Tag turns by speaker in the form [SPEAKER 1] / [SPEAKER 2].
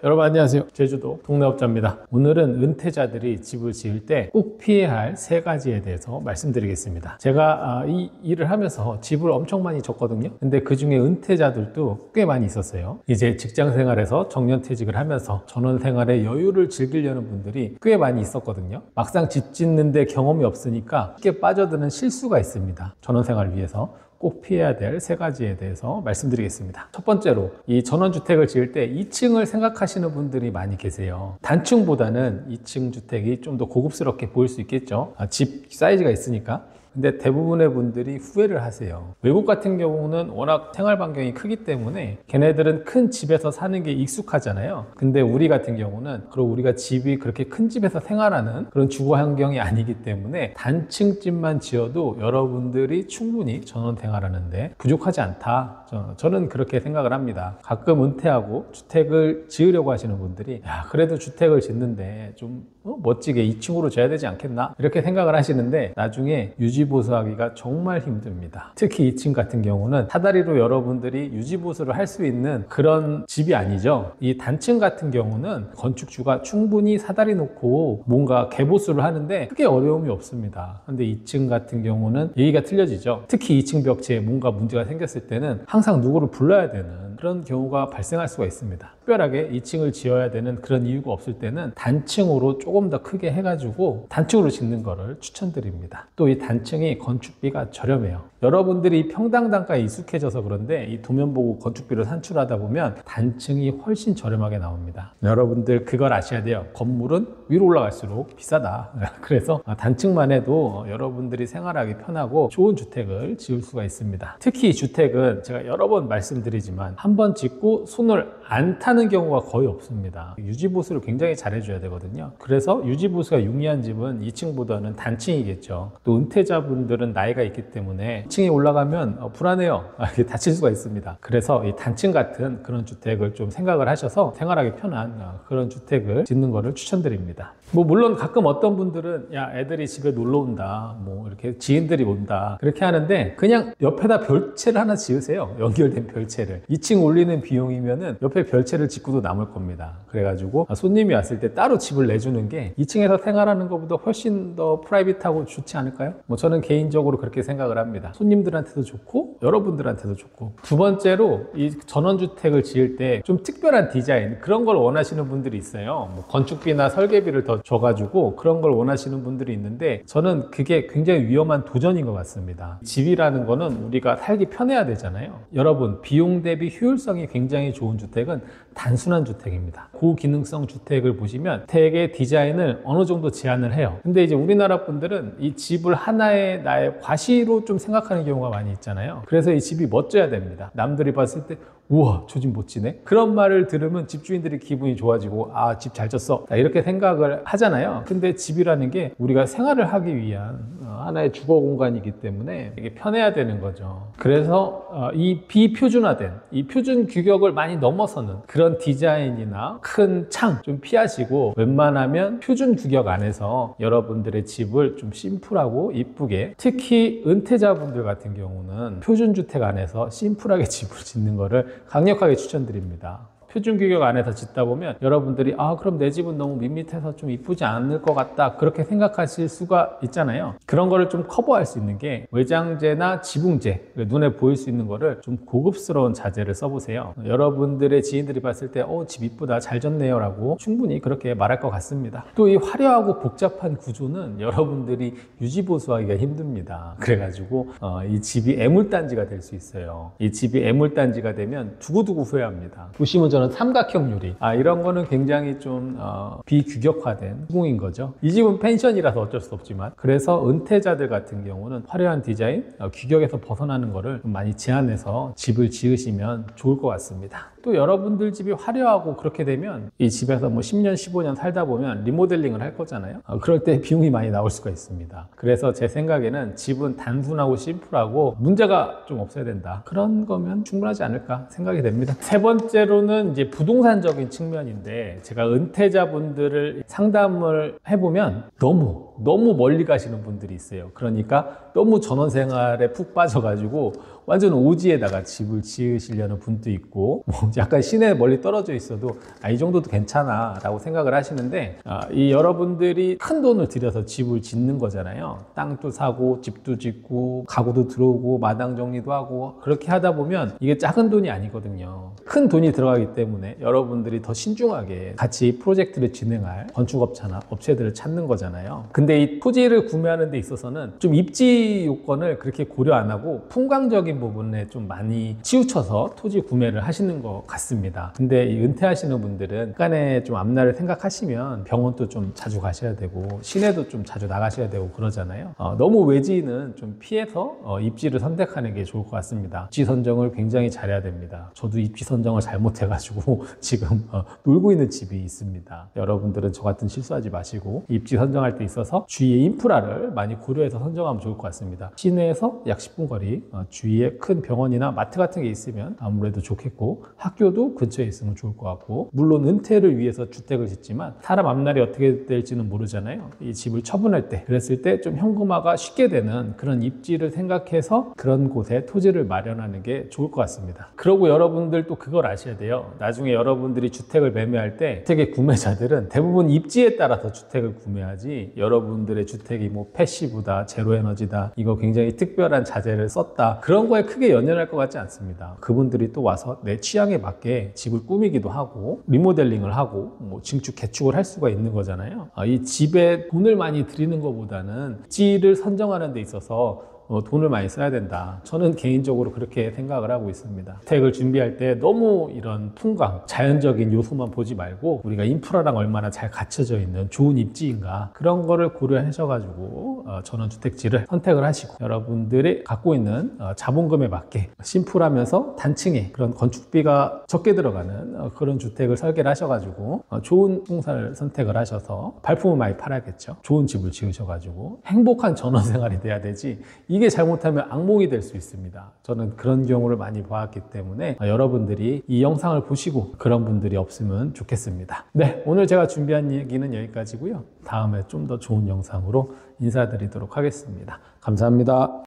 [SPEAKER 1] 여러분 안녕하세요. 제주도 동네업자입니다. 오늘은 은퇴자들이 집을 지을 때 꼭 피해야 할 3가지에 대해서 말씀드리겠습니다. 제가 이 일을 하면서 집을 엄청 많이 줬거든요. 근데 그 중에 은퇴자들도 꽤 많이 있었어요. 이제 직장생활에서 정년퇴직을 하면서 전원생활의 여유를 즐기려는 분들이 꽤 많이 있었거든요. 막상 집 짓는데 경험이 없으니까 쉽게 빠져드는 실수가 있습니다. 전원생활을 위해서 꼭 피해야 될 3가지에 대해서 말씀드리겠습니다. 첫 번째로, 이 전원주택을 지을 때 2층을 생각하시는 분들이 많이 계세요. 단층보다는 2층 주택이 좀 더 고급스럽게 보일 수 있겠죠. 집 사이즈가 있으니까. 근데 대부분의 분들이 후회를 하세요. 외국 같은 경우는 워낙 생활 반경이 크기 때문에 걔네들은 큰 집에서 사는 게 익숙하잖아요. 근데 우리 같은 경우는 그리고 우리가 집이 그렇게 큰 집에서 생활하는 그런 주거 환경이 아니기 때문에 단층 집만 지어도 여러분들이 충분히 전원 생활하는데 부족하지 않다. 저는 그렇게 생각을 합니다. 가끔 은퇴하고 주택을 지으려고 하시는 분들이 그래도 주택을 짓는데 좀 멋지게 2층으로 져야 되지 않겠나 이렇게 생각을 하시는데 나중에 유지보수하기가 정말 힘듭니다. 특히 2층 같은 경우는 사다리로 여러분들이 유지보수를 할 수 있는 그런 집이 아니죠. 이 단층 같은 경우는 건축주가 충분히 사다리 놓고 뭔가 개보수를 하는데 크게 어려움이 없습니다. 근데 2층 같은 경우는 얘기가 틀려지죠. 특히 2층 벽체에 뭔가 문제가 생겼을 때는 항상 누구를 불러야 되는 그런 경우가 발생할 수가 있습니다. 특별하게 2층을 지어야 되는 그런 이유가 없을 때는 단층으로 조금 더 크게 해가지고 단층으로 짓는 거를 추천드립니다. 또 이 단층이 건축비가 저렴해요. 여러분들이 평당 단가에 익숙해져서 그런데 이 도면 보고 건축비를 산출하다 보면 단층이 훨씬 저렴하게 나옵니다. 여러분들 그걸 아셔야 돼요. 건물은 위로 올라갈수록 비싸다. 그래서 단층만 해도 여러분들이 생활하기 편하고 좋은 주택을 지을 수가 있습니다. 특히 이 주택은 제가 여러 번 말씀드리지만 한 번 짓고 손을 안 타는 경우가 거의 없습니다. 유지보수를 굉장히 잘해줘야 되거든요. 그래서 유지보수가 용이한 집은 2층보다는 단층이겠죠. 또 은퇴자분들은 나이가 있기 때문에 2층에 올라가면 불안해요. 다칠 수가 있습니다. 그래서 이 단층 같은 그런 주택을 좀 생각을 하셔서 생활하기 편한 그런 주택을 짓는 거를 추천드립니다. 물론 가끔 어떤 분들은 애들이 집에 놀러 온다, 이렇게 지인들이 온다 그렇게 하는데 그냥 옆에다 별채를 하나 지으세요. 연결된 별채를. 2층 올리는 비용이면은 옆에 별채를 짓고도 남을 겁니다. 그래가지고 손님이 왔을 때 따로 집을 내주는 게 2층에서 생활하는 것보다 훨씬 더 프라이빗하고 좋지 않을까요? 저는 개인적으로 그렇게 생각을 합니다. 손님들한테도 좋고 여러분들한테도 좋고. 두 번째로, 이 전원주택을 지을 때 좀 특별한 디자인 그런 걸 원하시는 분들이 있어요. 건축비나 설계비를 더 줘가지고 그런 걸 원하시는 분들이 있는데 저는 그게 굉장히 위험한 도전인 것 같습니다. 집이라는 거는 우리가 살기 편해야 되잖아요. 여러분, 비용 대비 효율성이 굉장히 좋은 주택은 단순한 주택입니다. 고기능성 주택을 보시면 주택의 디자인을 어느 정도 제한을 해요. 근데 이제 우리나라 분들은 이 집을 하나의 나의 과시로 좀 생각하는 경우가 많이 있잖아요. 그래서 이 집이 멋져야 됩니다. 남들이 봤을 때 우와, 저 집 멋지네? 그런 말을 들으면 집주인들이 기분이 좋아지고 집 잘 졌어 이렇게 생각을 하잖아요. 근데 집이라는 게 우리가 생활을 하기 위한 하나의 주거 공간이기 때문에 이게 편해야 되는 거죠. 그래서 이 비표준화된 이 표준 규격을 많이 넘어서는 그런 디자인이나 큰 창 좀 피하시고 웬만하면 표준 규격 안에서 여러분들의 집을 좀 심플하고 이쁘게, 특히 은퇴자분들 같은 경우는 표준주택 안에서 심플하게 집을 짓는 거를 강력하게 추천드립니다. 표준 규격 안에서 짓다 보면 여러분들이 그럼 내 집은 너무 밋밋해서 좀 이쁘지 않을 것 같다 그렇게 생각하실 수가 있잖아요. 그런 거를 좀 커버할 수 있는 게 외장재나 지붕재, 눈에 보일 수 있는 거를 좀 고급스러운 자재를 써보세요. 여러분들의 지인들이 봤을 때 집 이쁘다, 잘 졌네요 라고 충분히 그렇게 말할 것 같습니다. 또 이 화려하고 복잡한 구조는 여러분들이 유지보수하기가 힘듭니다. 그래가지고 이 집이 애물단지가 될 수 있어요. 이 집이 애물단지가 되면 두고두고 후회합니다. 보시면 저는 삼각형 유리, 이런 거는 굉장히 좀 비규격화된 시공인 거죠. 이 집은 펜션이라서 어쩔 수 없지만, 그래서 은퇴자들 같은 경우는 화려한 디자인, 규격에서 벗어나는 거를 좀 많이 제한해서 집을 지으시면 좋을 것 같습니다. 또 여러분들 집이 화려하고 그렇게 되면 이 집에서 10년, 15년 살다 보면 리모델링을 할 거잖아요. 그럴 때 비용이 많이 나올 수가 있습니다. 그래서 제 생각에는 집은 단순하고 심플하고 문제가 좀 없어야 된다. 그런 거면 충분하지 않을까 생각이 됩니다. 세 번째로는 이제 부동산적인 측면인데, 제가 은퇴자분들을 상담을 해보면 너무 멀리 가시는 분들이 있어요. 그러니까 너무 전원생활에 푹 빠져가지고 완전 오지에다가 집을 지으시려는 분도 있고 뭐 약간 시내 멀리 떨어져 있어도 이 정도도 괜찮아 라고 생각을 하시는데 이 여러분들이 큰 돈을 들여서 집을 짓는 거잖아요. 땅도 사고 집도 짓고 가구도 들어오고 마당 정리도 하고 그렇게 하다 보면 이게 작은 돈이 아니거든요. 큰 돈이 들어가기 때문에 여러분들이 더 신중하게 같이 프로젝트를 진행할 건축업체나 업체들을 찾는 거잖아요. 근데 이 토지를 구매하는 데 있어서는 좀 입지 요건을 그렇게 고려 안 하고 풍광적인 부분에 좀 많이 치우쳐서 토지 구매를 하시는 것 같습니다. 근데 이 은퇴하시는 분들은 약간의 좀 앞날을 생각하시면 병원도 좀 자주 가셔야 되고 시내도 좀 자주 나가셔야 되고 그러잖아요. 너무 외지는 좀 피해서 입지를 선택하는 게 좋을 것 같습니다. 입지 선정을 굉장히 잘해야 됩니다. 저도 입지 선정을 잘못해가지고 지금 놀고 있는 집이 있습니다. 여러분들은 저 같은 실수하지 마시고 입지 선정할 때 있어서 주위의 인프라를 많이 고려해서 선정하면 좋을 것 같습니다. 시내에서 약 10분 거리 주위에 큰 병원이나 마트 같은 게 있으면 아무래도 좋겠고 학교도 근처에 있으면 좋을 것 같고 물론 은퇴를 위해서 주택을 짓지만 사람 앞날이 어떻게 될지는 모르잖아요. 이 집을 처분할 때 그랬을 때 좀 현금화가 쉽게 되는 그런 입지를 생각해서 그런 곳에 토지를 마련하는 게 좋을 것 같습니다. 그리고 여러분들 또 그걸 아셔야 돼요. 나중에 여러분들이 주택을 매매할 때 주택의 구매자들은 대부분 입지에 따라서 주택을 구매하지 여러분들의 주택이 뭐 패시브다, 제로에너지다, 이거 굉장히 특별한 자재를 썼다 그런 거에 크게 연연할 것 같지 않습니다. 그분들이 또 와서 내 취향에 맞게 집을 꾸미기도 하고 리모델링을 하고 뭐 증축, 개축을 할 수가 있는 거잖아요. 이 집에 돈을 많이 들이는 것보다는 입지를 선정하는 데 있어서 돈을 많이 써야 된다. 저는 개인적으로 그렇게 생각을 하고 있습니다. 주택을 준비할 때 너무 이런 풍광, 자연적인 요소만 보지 말고 우리가 인프라랑 얼마나 잘 갖춰져 있는 좋은 입지인가 그런 거를 고려하셔가지고 전원주택지를 선택을 하시고 여러분들이 갖고 있는 자본금에 맞게 심플하면서 단층에 그런 건축비가 적게 들어가는 그런 주택을 설계를 하셔가지고 좋은 풍사를 선택을 하셔서 발품을 많이 팔아야겠죠. 좋은 집을 지으셔가지고 행복한 전원생활이 돼야 되지 이게 잘못하면 악몽이 될 수 있습니다. 저는 그런 경우를 많이 보았기 때문에 여러분들이 이 영상을 보시고 그런 분들이 없으면 좋겠습니다. 네, 오늘 제가 준비한 얘기는 여기까지고요. 다음에 좀 더 좋은 영상으로 인사드리도록 하겠습니다. 감사합니다.